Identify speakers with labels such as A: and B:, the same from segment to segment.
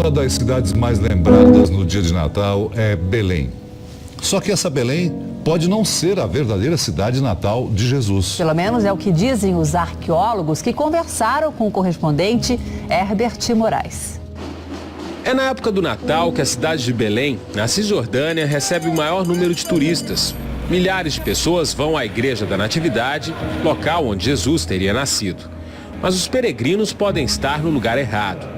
A: Uma das cidades mais lembradas no dia de Natal é Belém. Só que essa Belém pode não ser a verdadeira cidade natal de Jesus.
B: Pelo menos é o que dizem os arqueólogos que conversaram com o correspondente Herbert Moraes.
C: É na época do Natal que a cidade de Belém, na Cisjordânia, recebe o maior número de turistas. Milhares de pessoas vão à Igreja da Natividade, local onde Jesus teria nascido. Mas os peregrinos podem estar no lugar errado.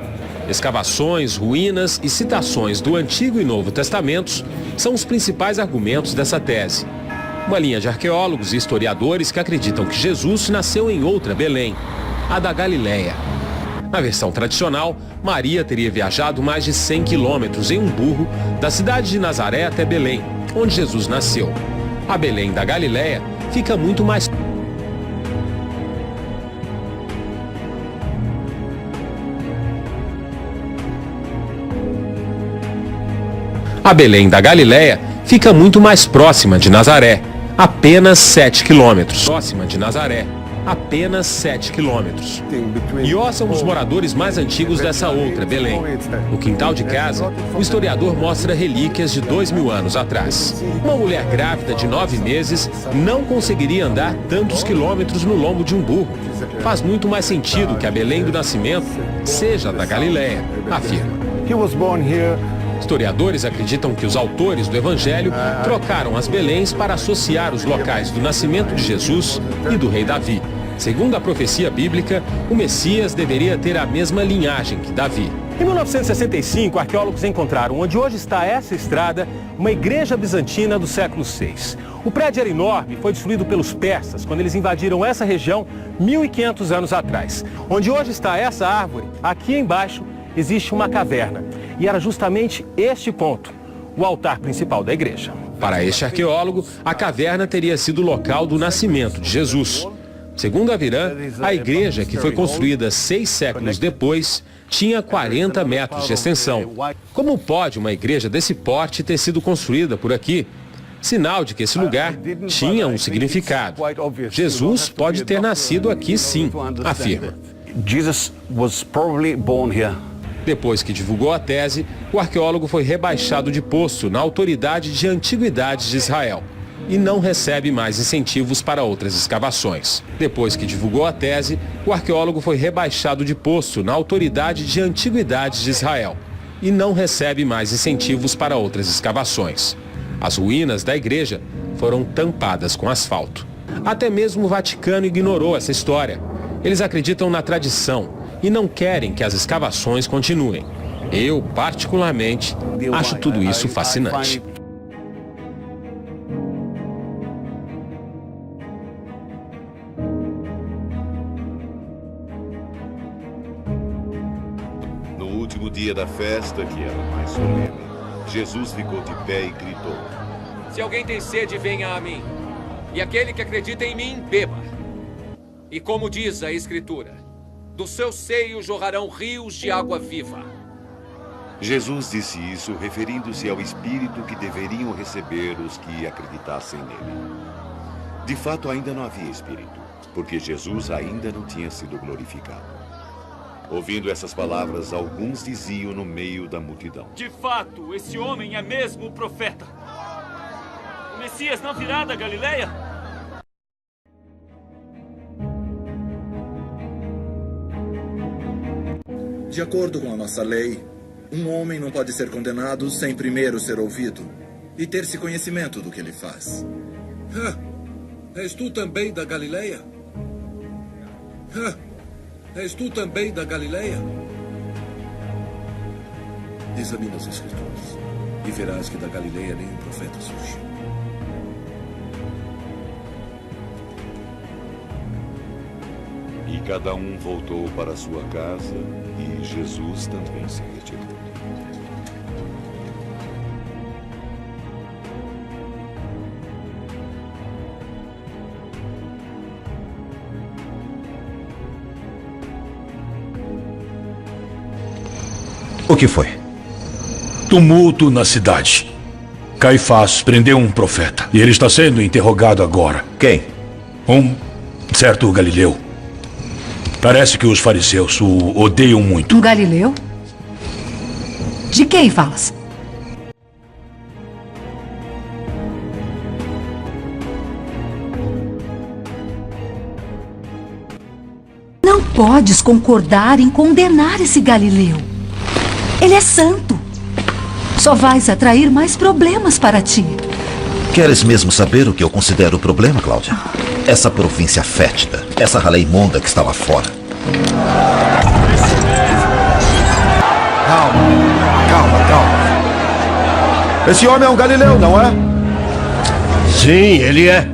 C: Escavações, ruínas e citações do Antigo e Novo Testamentos são os principais argumentos dessa tese. Uma linha de arqueólogos e historiadores que acreditam que Jesus nasceu em outra Belém, a da Galileia. Na versão tradicional, Maria teria viajado mais de 100 quilômetros em um burro da cidade de Nazaré até Belém, onde Jesus nasceu. A Belém da Galileia fica muito mais A Belém da Galileia fica muito mais próxima de Nazaré, apenas 7 quilômetros. E ó são os moradores mais antigos dessa outra Belém. No quintal de casa, o historiador mostra relíquias de 2000 anos atrás. Uma mulher grávida de 9 meses não conseguiria andar tantos quilômetros no lombo de um burro. Faz muito mais sentido que a Belém do nascimento seja da Galileia, afirma. Historiadores acreditam que os autores do Evangelho trocaram as Beléns para associar os locais do nascimento de Jesus e do rei Davi. Segundo a profecia bíblica, o Messias deveria ter a mesma linhagem que Davi. Em 1965, arqueólogos encontraram onde hoje está essa estrada, uma igreja bizantina do século VI. O prédio era enorme e foi destruído pelos persas quando eles invadiram essa região 1500 anos atrás. Onde hoje está essa árvore, aqui embaixo, existe uma caverna. E era justamente este ponto, o altar principal da igreja. Para este arqueólogo, a caverna teria sido o local do nascimento de Jesus. Segundo Aviram, a igreja, que foi construída 6 séculos depois, tinha 40 metros de extensão. Como pode uma igreja desse porte ter sido construída por aqui? Sinal de que esse lugar tinha um significado. Jesus pode ter nascido aqui sim, afirma.
D: Jesus was probably born here.
C: Depois que divulgou a tese, o arqueólogo foi rebaixado de posto na Autoridade de Antiguidades de Israel e não recebe mais incentivos para outras escavações. Depois que divulgou a tese, o arqueólogo foi rebaixado de posto na Autoridade de Antiguidades de Israel e não recebe mais incentivos para outras escavações. As ruínas da igreja foram tampadas com asfalto. Até mesmo o Vaticano ignorou essa história. Eles acreditam na tradição e não querem que as escavações continuem. Eu, particularmente, acho tudo isso fascinante.
E: No último dia da festa, que era mais solene, Jesus ficou de pé e gritou:
F: Se alguém tem sede, venha a mim. E aquele que acredita em mim, beba. E como diz a Escritura, do seu seio jorrarão rios de água viva.
E: Jesus disse isso referindo-se ao Espírito que deveriam receber os que acreditassem nele. De fato, ainda não havia Espírito, porque Jesus ainda não tinha sido glorificado. Ouvindo essas palavras, alguns diziam no meio da multidão:
G: De fato, esse homem é mesmo o profeta. O Messias não virá da Galileia?
H: De acordo com a nossa lei, um homem não pode ser condenado sem primeiro ser ouvido e ter-se conhecimento do que ele faz.
I: És tu também da Galileia? És tu também da Galileia? Examina as Escrituras e verás que da Galileia nenhum profeta surgiu.
E: E cada um voltou para sua casa e Jesus também se retirou.
J: O que foi? Tumulto na cidade. Caifás prendeu um profeta e ele está sendo interrogado agora.
K: Quem?
J: Um certo galileu. Parece que os fariseus o odeiam muito.
L: Um galileu?
K: De quem falas? Não podes concordar em condenar esse Galileu. Ele é santo. Só vais atrair mais problemas para ti.
L: Queres mesmo saber o que eu considero o problema, Cláudia? Essa província fétida, essa ralé imunda que está lá fora.
M: Calma. Esse homem é um galileu, não é?
J: Sim, ele é.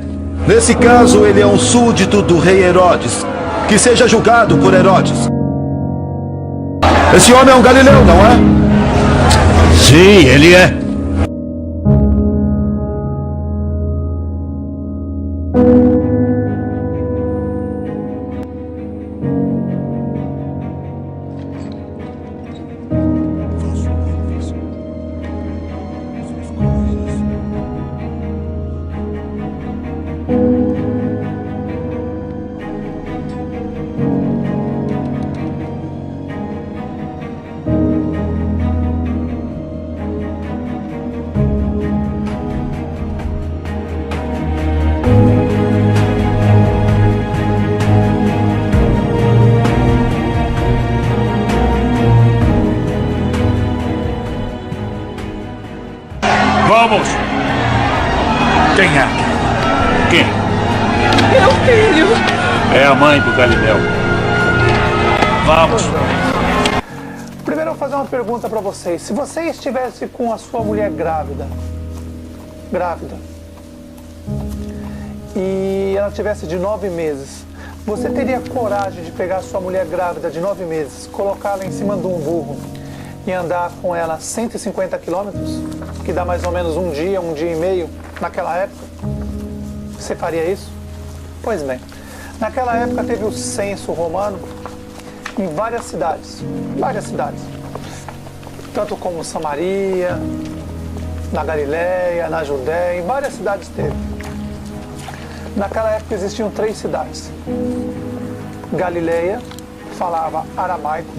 M: Nesse caso, ele é um súdito do rei Herodes. Que seja julgado por Herodes. Esse homem é um galileu, não é?
J: Sim, ele é.
G: Vamos! Quem é? Quem?
N: Meu filho!
G: É a mãe do Galileu. Vamos!
O: Primeiro eu vou fazer uma pergunta para vocês. Se você estivesse com a sua mulher grávida, e ela tivesse de 9 meses, você teria coragem de pegar a sua mulher grávida de 9 meses, colocá-la em cima de um burro e andar com ela 150 quilômetros, que dá mais ou menos um dia e meio naquela época? Você faria isso? Pois bem, naquela época teve o censo romano em várias cidades, tanto como Samaria, na Galileia, na Judéia, em várias cidades teve. Naquela época existiam 3 cidades. Galileia falava aramaico,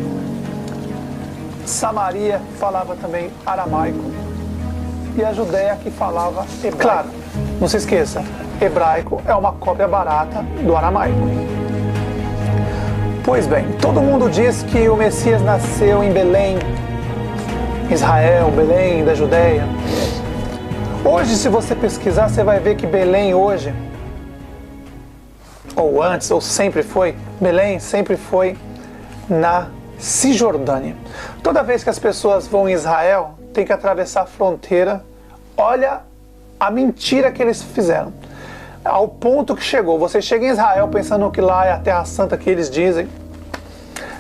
O: Samaria falava também aramaico e a Judéia que falava hebraico. Claro, não se esqueça, hebraico é uma cópia barata do aramaico. Pois bem, todo mundo diz que o Messias nasceu em Belém, Israel, Belém da Judéia. Hoje, se você pesquisar, você vai ver que Belém hoje, ou antes, ou sempre foi, Belém sempre foi na Cisjordânia. Toda vez que as pessoas vão em Israel, tem que atravessar a fronteira. Olha a mentira que eles fizeram. Ao ponto que chegou. Você chega em Israel pensando que lá é a Terra Santa que eles dizem.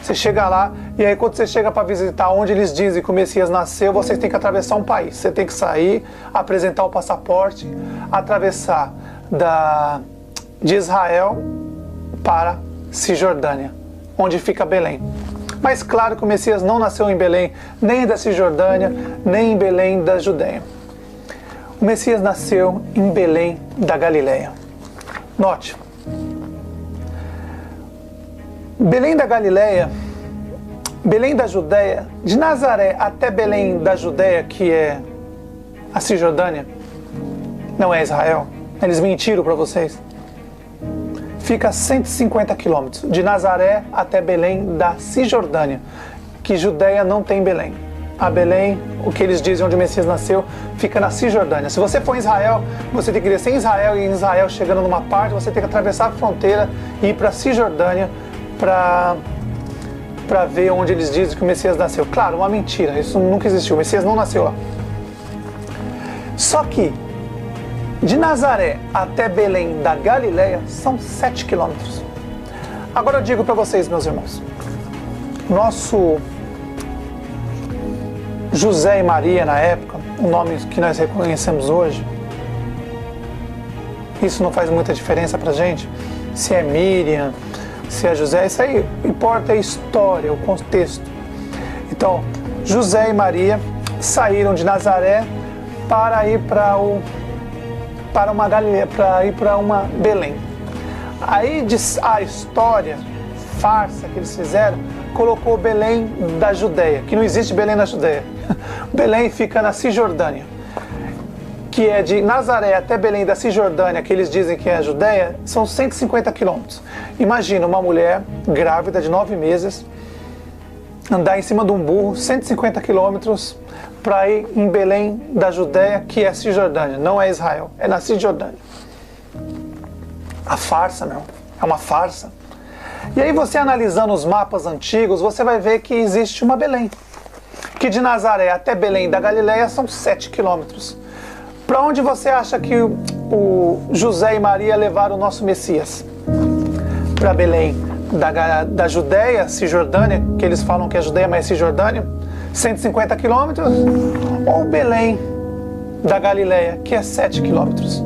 O: Você chega lá e aí quando você chega para visitar onde eles dizem que o Messias nasceu, você tem que atravessar um país. Você tem que sair, apresentar o passaporte, atravessar de Israel para Cisjordânia, onde fica Belém. Mas claro que o Messias não nasceu em Belém, nem da Cisjordânia, nem em Belém da Judéia. O Messias nasceu em Belém da Galileia. Note, Belém da Galileia, Belém da Judéia, de Nazaré até Belém da Judéia, que é a Cisjordânia, não é Israel, eles mentiram para vocês. Fica a 150 quilômetros, de Nazaré até Belém da Cisjordânia, que Judéia não tem Belém. A Belém, o que eles dizem onde o Messias nasceu, fica na Cisjordânia. Se você for em Israel, você tem que descer em Israel, e em Israel, chegando numa parte, você tem que atravessar a fronteira e ir para a Cisjordânia para ver onde eles dizem que o Messias nasceu. Claro, uma mentira, isso nunca existiu, o Messias não nasceu lá. Só que de Nazaré até Belém da Galileia são 7 quilômetros. Agora eu digo para vocês, meus irmãos, nosso José e Maria na época, o nome que nós reconhecemos hoje, isso não faz muita diferença para a gente, se é Miriam, se é José, isso aí importa a história, o contexto. Então, José e Maria saíram de Nazaré para ir para uma Galileia, para ir para uma Belém. Aí a história, farsa que eles fizeram, colocou Belém da Judéia, que não existe Belém da Judéia. Belém fica na Cisjordânia, que é de Nazaré até Belém da Cisjordânia, que eles dizem que é a Judéia, são 150 quilômetros. Imagina uma mulher grávida de 9 meses, andar em cima de um burro, 150 quilômetros, para ir em Belém da Judéia, que é Cisjordânia, não é Israel, é na Cisjordânia. A farsa, meu, é uma farsa. E aí você analisando os mapas antigos, você vai ver que existe uma Belém, que de Nazaré até Belém da Galileia são 7 quilômetros. Para onde você acha que o José e Maria levaram o nosso Messias? Para Belém da Judéia, Cisjordânia, que eles falam que é Judéia, mas é Cisjordânia, 150 quilômetros, ou Belém da Galileia, que é 7 quilômetros.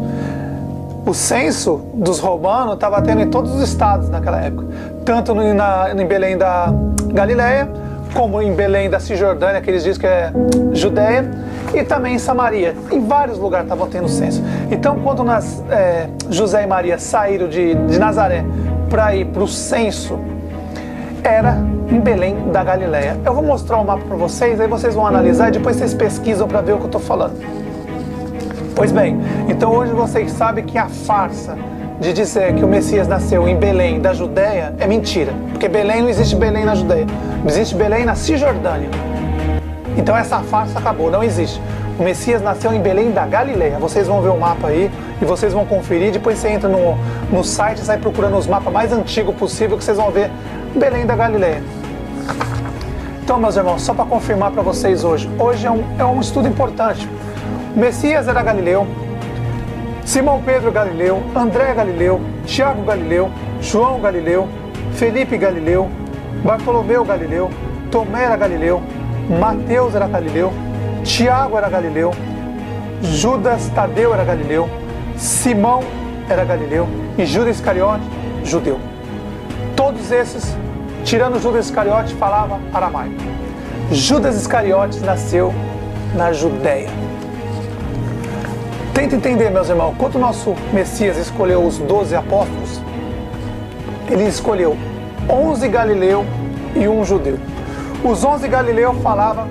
O: O censo dos romanos estava tendo em todos os estados naquela época, tanto em Belém da Galileia, como em Belém da Cisjordânia, que eles dizem que é Judéia, e também em Samaria. Em vários lugares estavam tendo censo. Então, quando José e Maria saíram de Nazaré para ir para o censo, era em Belém da Galileia. Eu vou mostrar o mapa para vocês, aí vocês vão analisar e depois vocês pesquisam para ver o que eu estou falando. Pois bem, então hoje vocês sabem que a farsa de dizer que o Messias nasceu em Belém da Judéia é mentira. Porque Belém não existe Belém na Judéia, existe Belém na Cisjordânia. Então essa farsa acabou, não existe. O Messias nasceu em Belém da Galileia. Vocês vão ver o mapa aí e vocês vão conferir. Depois você entra no site e sai procurando os mapas mais antigos possível que vocês vão ver Belém da Galileia. Então, meus irmãos, só para confirmar para vocês hoje é um estudo importante. O Messias era galileu, Simão Pedro Galileu, André Galileu, Tiago Galileu, João Galileu, Felipe Galileu, Bartolomeu Galileu, Tomé era Galileu, Mateus era Galileu, Tiago era Galileu, Judas Tadeu era Galileu, Simão era Galileu e Judas Iscariote, judeu. Todos esses, tirando Judas Iscariote, falava aramaico. Judas Iscariote nasceu na Judéia. Tenta entender, meus irmãos, quando o nosso Messias escolheu os 12 apóstolos, ele escolheu 11 galileu e 1 judeu. Os 11 galileu falavam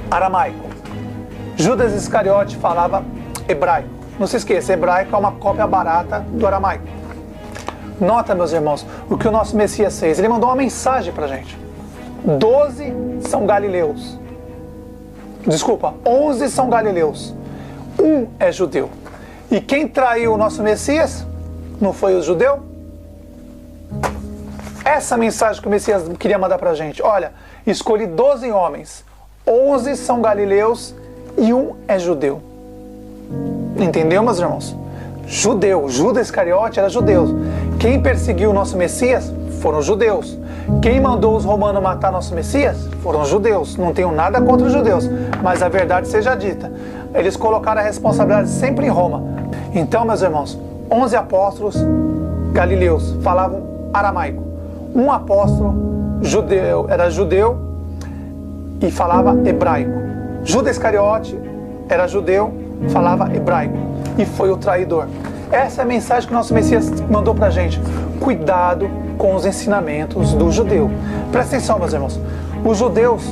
O: aramaico. Judas Iscariote falava hebraico. Não se esqueça, hebraico é uma cópia barata do aramaico. Nota, meus irmãos, o que o nosso Messias fez. Ele mandou uma mensagem pra gente. 12 são galileus. Desculpa, 11 são galileus. 1 é judeu. E quem traiu o nosso Messias? Não foi o judeu? Essa mensagem que o Messias queria mandar pra gente. Olha, escolhi 12 homens. 11 são galileus e 1 é judeu. Entendeu, meus irmãos? Judeu. Judas Iscariote era judeu. Quem perseguiu o nosso Messias foram os judeus. Quem mandou os romanos matar nosso Messias foram os judeus. Não tenho nada contra os judeus, mas a verdade seja dita. Eles colocaram a responsabilidade sempre em Roma. Então, meus irmãos, 11 apóstolos galileus falavam aramaico. 1 apóstolo era judeu e falava hebraico. Judas Iscariote era judeu, falava hebraico e foi o traidor. Essa é a mensagem que o nosso Messias mandou pra gente. Cuidado com os ensinamentos do judeu. Presta atenção, meus irmãos. Os judeus,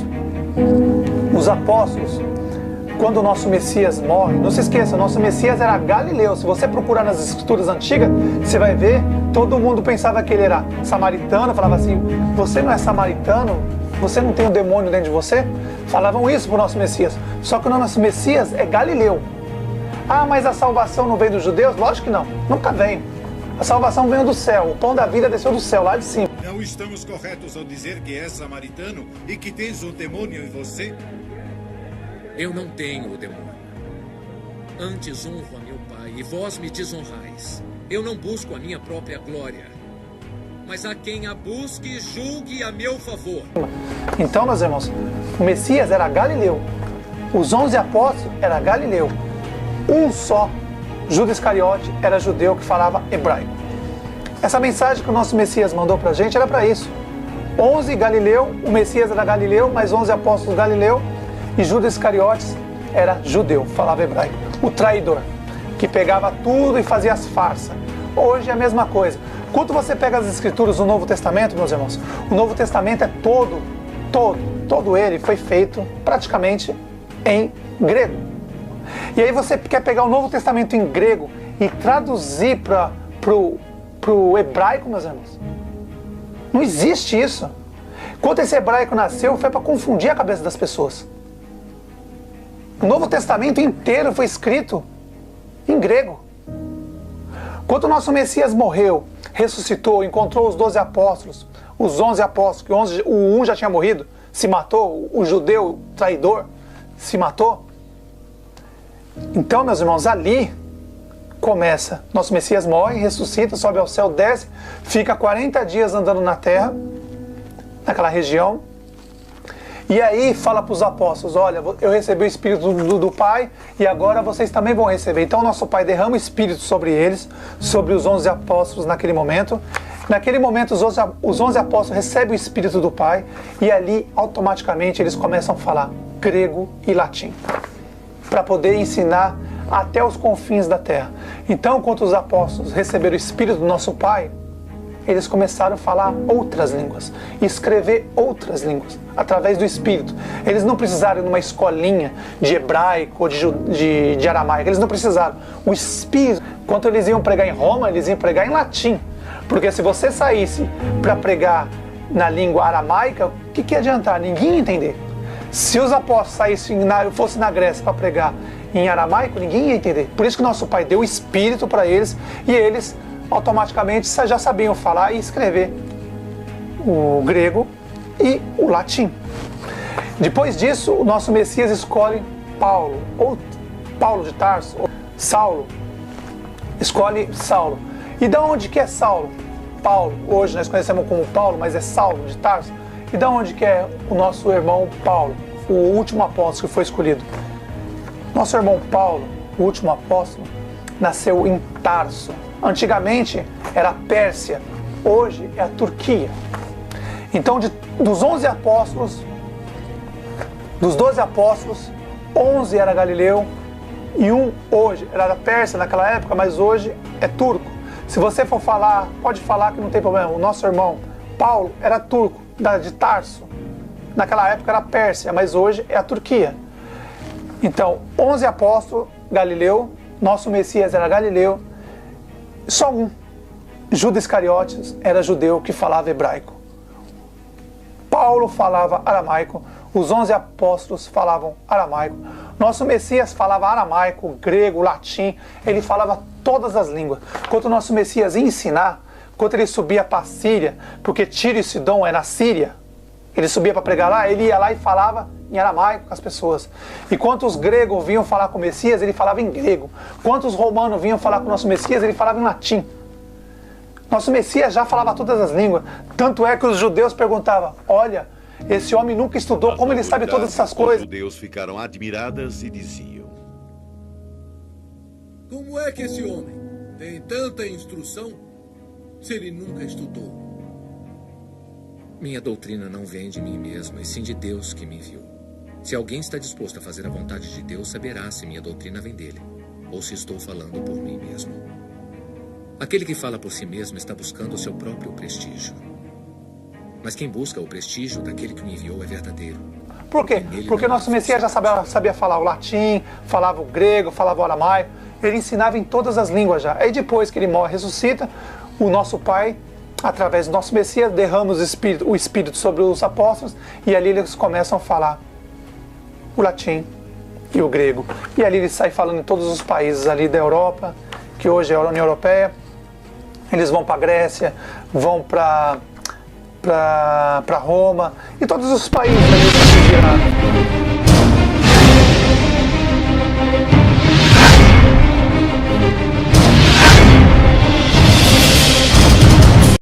O: os apóstolos, quando o nosso Messias morre, não se esqueça, o nosso Messias era galileu. Se você procurar nas escrituras antigas, você vai ver, todo mundo pensava que ele era samaritano, falava assim, você não é samaritano? Você não tem um demônio dentro de você? Falavam isso para o nosso Messias. Só que o nosso Messias é galileu. Ah, mas a salvação não veio dos judeus? Lógico que não, nunca veio. A salvação veio do céu, o pão da vida desceu do céu, lá de cima.
P: Não estamos corretos ao dizer que és samaritano e que tens um demônio em você?
F: Eu não tenho o demônio. Antes honro a meu Pai e vós me desonrais. Eu não busco a minha própria glória, mas a quem a busque, julgue a meu favor.
O: Então, meus irmãos, o Messias era galileu. Os 11 apóstolos era galileu. Um só, Judas Iscariote, era judeu que falava hebraico. Essa mensagem que o nosso Messias mandou pra gente era para isso. 11 galileu, o Messias era galileu, mais 11 apóstolos galileu, e Judas Iscariotes era judeu, falava hebraico. O traidor, que pegava tudo e fazia as farsas. Hoje é a mesma coisa. Quando você pega as escrituras do Novo Testamento, meus irmãos, o Novo Testamento é todo todo ele foi feito praticamente em grego. E aí você quer pegar o Novo Testamento em grego e traduzir para o hebraico, meus irmãos? Não existe isso. Quando esse hebraico nasceu, foi para confundir a cabeça das pessoas. O Novo Testamento inteiro foi escrito em grego. Quando o nosso Messias morreu, ressuscitou, encontrou os 12 apóstolos, os 11 apóstolos, que o um já tinha morrido, se matou, o judeu traidor se matou. Então, meus irmãos, ali começa. Nosso Messias morre, ressuscita, sobe ao céu, desce, fica 40 dias andando na terra, naquela região. E aí fala para os apóstolos, olha, eu recebi o Espírito do Pai e agora vocês também vão receber. Então nosso Pai derrama o Espírito sobre eles, sobre os 11 apóstolos naquele momento. Naquele momento os 11 apóstolos recebem o Espírito do Pai e ali automaticamente eles começam a falar grego e latim, para poder ensinar até os confins da terra. Então, quando os apóstolos receberam o Espírito do nosso Pai, eles começaram a falar outras línguas, escrever outras línguas, através do Espírito. Eles não precisaram ir numa escolinha de hebraico ou de aramaico, eles não precisaram. O Espírito, quando eles iam pregar em Roma, eles iam pregar em latim. Porque se você saísse para pregar na língua aramaica, o que ia adiantar? Ninguém ia entender. Se os apóstolos fossem na Grécia para pregar em aramaico, ninguém ia entender. Por isso que nosso Pai deu o Espírito para eles e eles automaticamente já sabiam falar e escrever o grego e o latim. Depois disso, o nosso Messias escolhe Paulo, ou Paulo de Tarso, ou Saulo. Escolhe Saulo. E de onde que é Saulo? Paulo, hoje nós conhecemos como Paulo, mas é Saulo de Tarso. E de onde que é o nosso irmão Paulo, o último apóstolo que foi escolhido? Nosso irmão Paulo, o último apóstolo, nasceu em Tarso. Antigamente era a Pérsia, hoje é a Turquia. Então dos 11 apóstolos, dos 12 apóstolos, 11 era Galileu e um hoje era da Pérsia naquela época, mas hoje é turco. Se você for falar, pode falar que não tem problema. O nosso irmão Paulo era turco, de Tarso. Naquela época era a Pérsia, mas hoje é a Turquia. Então, 11 apóstolos, Galileu, nosso Messias era Galileu, só um, Judas Iscariotes, era judeu que falava hebraico. Paulo falava aramaico, os 11 apóstolos falavam aramaico. Nosso Messias falava aramaico, grego, latim, ele falava todas as línguas. Quando o nosso Messias ia ensinar, quando ele subia para a Síria, porque Tiro e Sidom é na Síria, ele subia para pregar lá, ele ia lá e falava em aramaico com as pessoas. E quando os gregos vinham falar com o Messias, ele falava em grego. Quando os romanos vinham falar com o nosso Messias, ele falava em latim. Nosso Messias já falava todas as línguas. Tanto é que os judeus perguntavam, olha, esse homem nunca estudou, como ele sabe todas essas coisas?
E: Os judeus ficaram admiradas e diziam,
P: como é que esse homem tem tanta instrução se ele nunca estudou?
F: Minha doutrina não vem de mim mesma, e sim de Deus que me enviou. Se alguém está disposto a fazer a vontade de Deus, saberá se minha doutrina vem dele, ou se estou falando por mim mesmo. Aquele que fala por si mesmo está buscando o seu próprio prestígio. Mas quem busca o prestígio daquele que me enviou é verdadeiro.
O: Por quê? Porque nosso Messias já sabia falar o latim, falava o grego, falava o aramaico. Ele ensinava em todas as línguas já. Aí depois que ele morre, ressuscita, o nosso Pai, através do nosso Messias, derrama o Espírito sobre os apóstolos e ali eles começam a falar o latim e o grego. E ali ele sai falando em todos os países ali da Europa, que hoje é a União Europeia. Eles vão para a Grécia, vão para Roma e todos os países ali